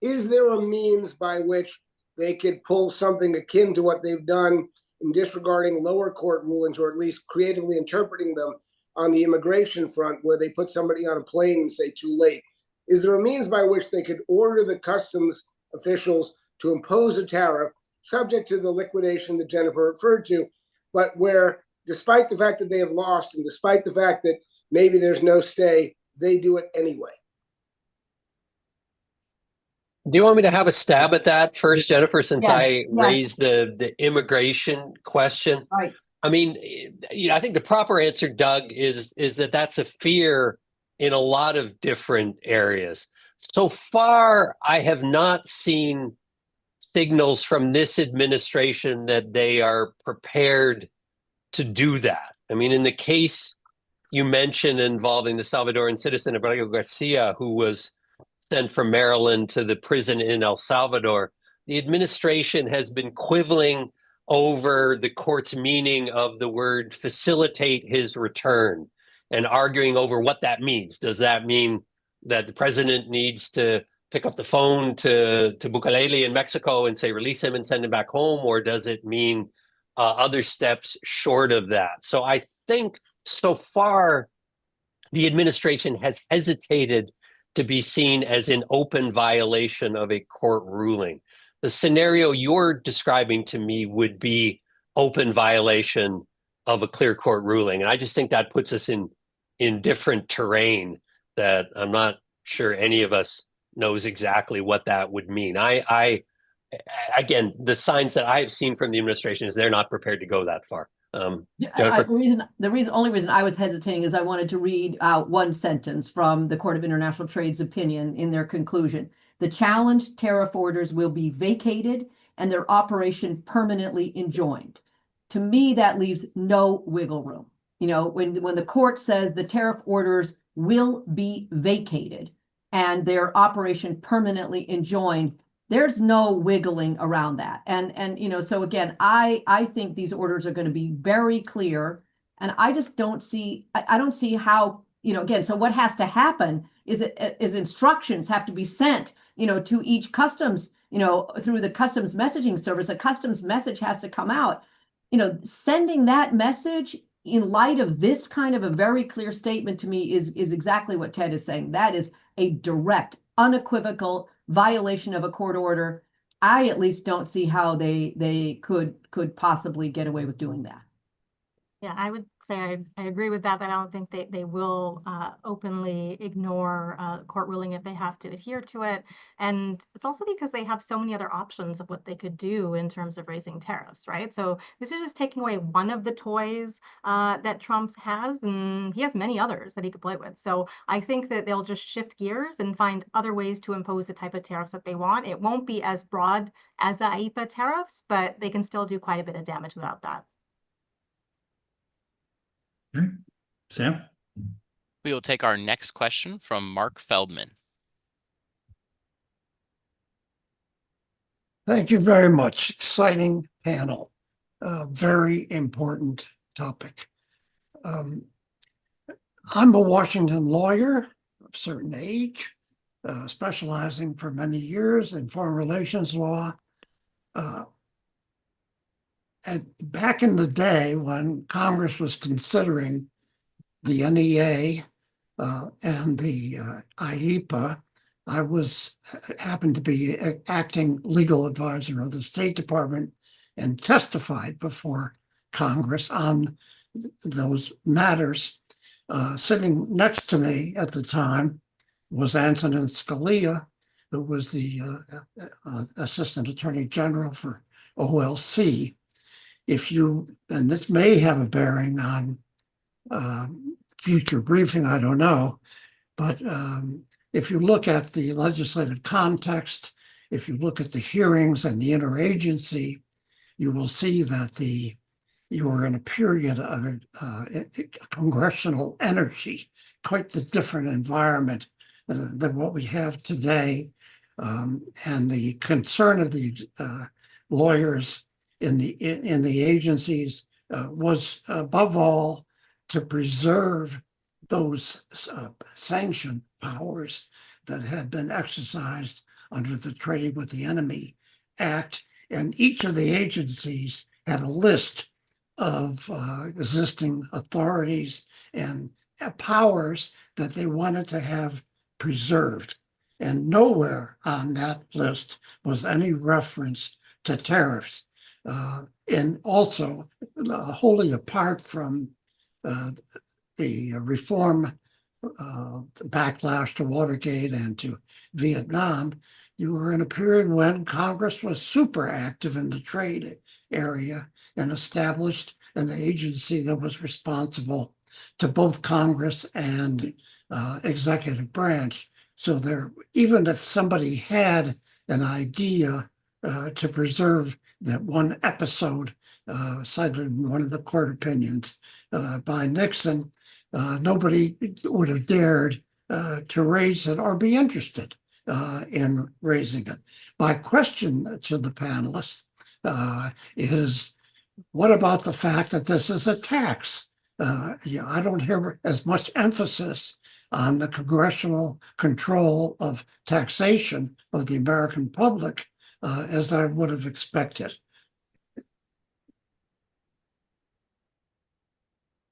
Is there a means by which they could pull something akin to what they've done in disregarding lower court rulings, or at least creatively interpreting them on the immigration front, where they put somebody on a plane and say too late? Is there a means by which they could order the customs officials to impose a tariff subject to the liquidation that Jennifer referred to, but where, despite the fact that they have lost and despite the fact that maybe there's no stay, they do it anyway? Do you want me to have a stab at that first, Jennifer, since I raised the immigration question? Right. I mean, I think the proper answer, Doug, is that that's a fear in a lot of different areas. So far, I have not seen signals from this administration that they are prepared to do that. I mean, in the case you mentioned involving the Salvadoran citizen, Abrego Garcia, who was sent from Maryland to the prison in El Salvador, the administration has been quibbling over the court's meaning of the word facilitate his return and arguing over what that means. Does that mean that the president needs to pick up the phone to Bukele in Mexico and say, release him and send him back home? Or does it mean other steps short of that? So I think so far the administration has hesitated to be seen as an open violation of a court ruling. The scenario you're describing to me would be open violation of a clear court ruling. And I just think that puts us in different terrain that I'm not sure any of us knows exactly what that would mean. I again, the signs that I have seen from the administration is they're not prepared to go that far. Jennifer? The only reason I was hesitating is I wanted to read out one sentence from the Court of International Trade's opinion in their conclusion. The challenged tariff orders will be vacated and their operation permanently enjoined. To me, that leaves no wiggle room. You know, when the court says the tariff orders will be vacated and their operation permanently enjoined, there's no wiggling around that. And you know, so again, I think these orders are going to be very clear. And I just don't see, I don't see how, you know, again, so what has to happen is instructions have to be sent, you know, to each customs, you know, through the customs messaging service. A customs message has to come out. You know, sending that message in light of this kind of a very clear statement to me is exactly what Ted is saying. That is a direct, unequivocal violation of a court order. I at least don't see how they could possibly get away with doing that. Yeah, I would say I agree with that, but I don't think they will openly ignore court ruling if they have to adhere to it. And it's also because they have so many other options of what they could do in terms of raising tariffs, right? So this is just taking away one of the toys that Trump has, and he has many others that he could play with. So I think that they'll just shift gears and find other ways to impose the type of tariffs that they want. It won't be as broad as the IEEPA tariffs, but they can still do quite a bit of damage without that. Sam? We will take our next question from Mark Feldman. Thank you very much. Exciting panel. Very important topic. I'm a Washington lawyer of a certain age, specializing for many years in foreign relations law. And back in the day when Congress was considering the NEA and the IEEPA, I happened to be acting legal advisor of the State Department and testified before Congress on those matters. Sitting next to me at the time was Antonin Scalia, who was the Assistant Attorney General for OLC. And this may have a bearing on future briefing, I don't know, but if you look at the legislative context, if you look at the hearings and the interagency, you will see that you are in a period of congressional energy, quite the different environment than what we have today. And the concern of the lawyers in the agencies was above all to preserve those sanction powers that had been exercised under the Trading with the Enemy Act. And each of the agencies had a list of existing authorities and powers that they wanted to have preserved. And nowhere on that list was any reference to tariffs. And also, wholly apart from the reform backlash to Watergate and to Vietnam, you were in a period when Congress was super active in the trade area and established an agency that was responsible to both Congress and executive branch. So even if somebody had an idea to preserve that one episode cited in one of the court opinions by Nixon, nobody would have dared to raise it or be interested in raising it. My question to the panelists is, what about the fact that this is a tax? I don't hear as much emphasis on the congressional control of taxation of the American public as I would have expected.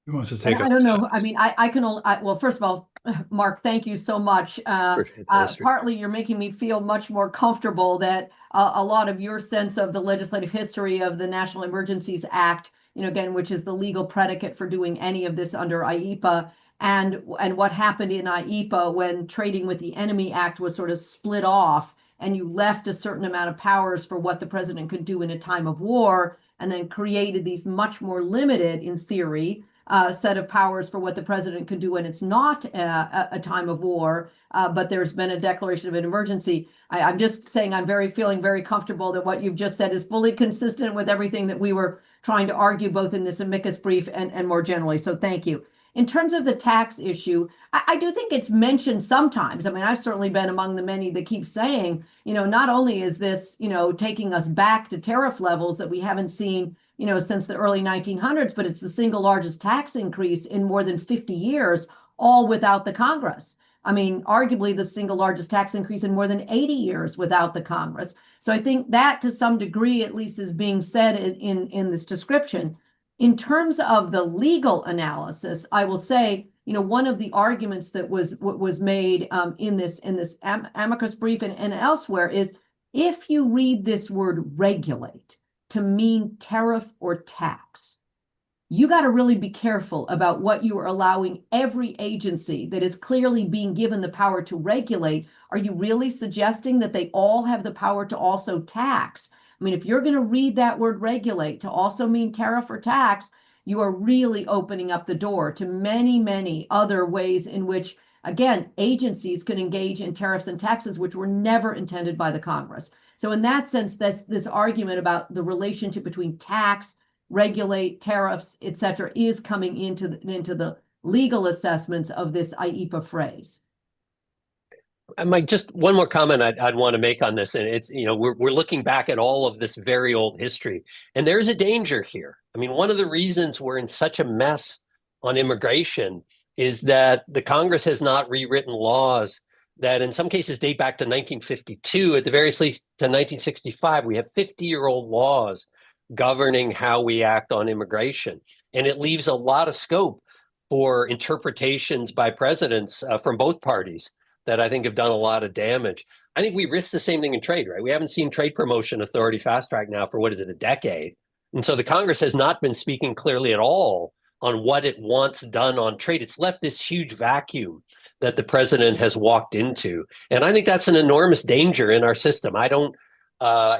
Who wants to take I up don't know. tariffs? I mean, I can only, well, first of all, Mark, thank you so much. Appreciate the history. Partly you're making me feel much more comfortable that a lot of your sense of the legislative history of the National Emergencies Act, again, which is the legal predicate for doing any of this under IEPA, and what happened in IEPA when Trading with the Enemy Act was sort of split off, and you left a certain amount of powers for what the president could do in a time of war, and then created these much more limited, in theory, set of powers for what the president could do when it's not a time of war, but there's been a declaration of an emergency. I'm just saying I'm feeling very comfortable that what you've just said is fully consistent with everything that we were trying to argue both in this amicus brief and more generally. So thank you. In terms of the tax issue, I do think it's mentioned sometimes. I mean, I've certainly been among the many that keep saying, not only is this, taking us back to tariff levels that we haven't seen since the early 1900s, but it's the single largest tax increase in more than 50 years, all without the Congress. I mean, arguably the single largest tax increase in more than 80 years without the Congress. So I think that to some degree, at least, is being said in this description. In terms of the legal analysis, I will say, one of the arguments that was made in this amicus brief and elsewhere is if you read this word regulate to mean tariff or tax, you got to really be careful about what you are allowing every agency that is clearly being given the power to regulate. Are you really suggesting that they all have the power to also tax? I mean, if you're going to read that word regulate to also mean tariff or tax, you are really opening up the door to many, many other ways in which, again, agencies can engage in tariffs and taxes, which were never intended by the Congress. So in that sense, this argument about the relationship between tax, regulate, tariffs, et cetera, is coming into the legal assessments of this IEPA phrase. Mike, just one more comment I'd want to make on this, and it's, we're looking back at all of this very old history, and there's a danger here. I mean, one of the reasons we're in such a mess on immigration is that the Congress has not rewritten laws that in some cases date back to 1952, at the very least to 1965. We have 50-year-old laws governing how we act on immigration, and it leaves a lot of scope for interpretations by presidents from both parties that I think have done a lot of damage. I think we risk the same thing in trade, right? We haven't seen Trade Promotion Authority fast track now for, what is it, a decade? And so the Congress has not been speaking clearly at all on what it wants done on trade. It's left this huge vacuum that the president has walked into. And I think that's an enormous danger in our system. I don't, I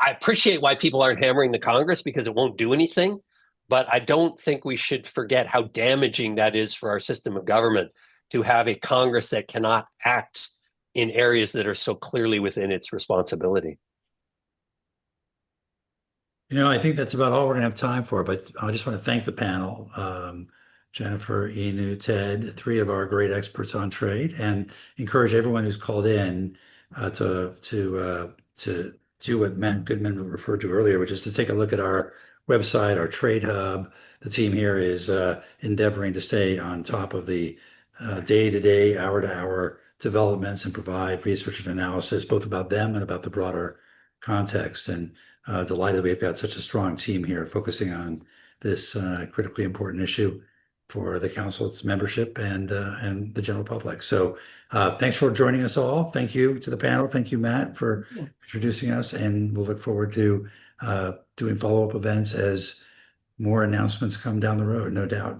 appreciate why people aren't hammering the Congress because it won't do anything, but I don't think we should forget how damaging that is for our system of government to have a Congress that cannot act in areas that are so clearly within its responsibility. I think that's about all we're going to have time for, but I just want to thank the panel, Jennifer, Inu, Ted, three of our great experts on trade, and encourage everyone who's called in to do what Matt Goodman referred to earlier, which is to take a look at our website, our trade hub. The team here is endeavoring to stay on top of the day-to-day, hour-to-hour developments and provide research and analysis, both about them and about the broader context. And delighted we've got such a strong team here focusing on this critically important issue for the council's membership and the general public. So thanks for joining us all. Thank you to the panel. Thank you, Matt, for introducing us. And we'll look forward to doing follow-up events as more announcements come down the road, no doubt.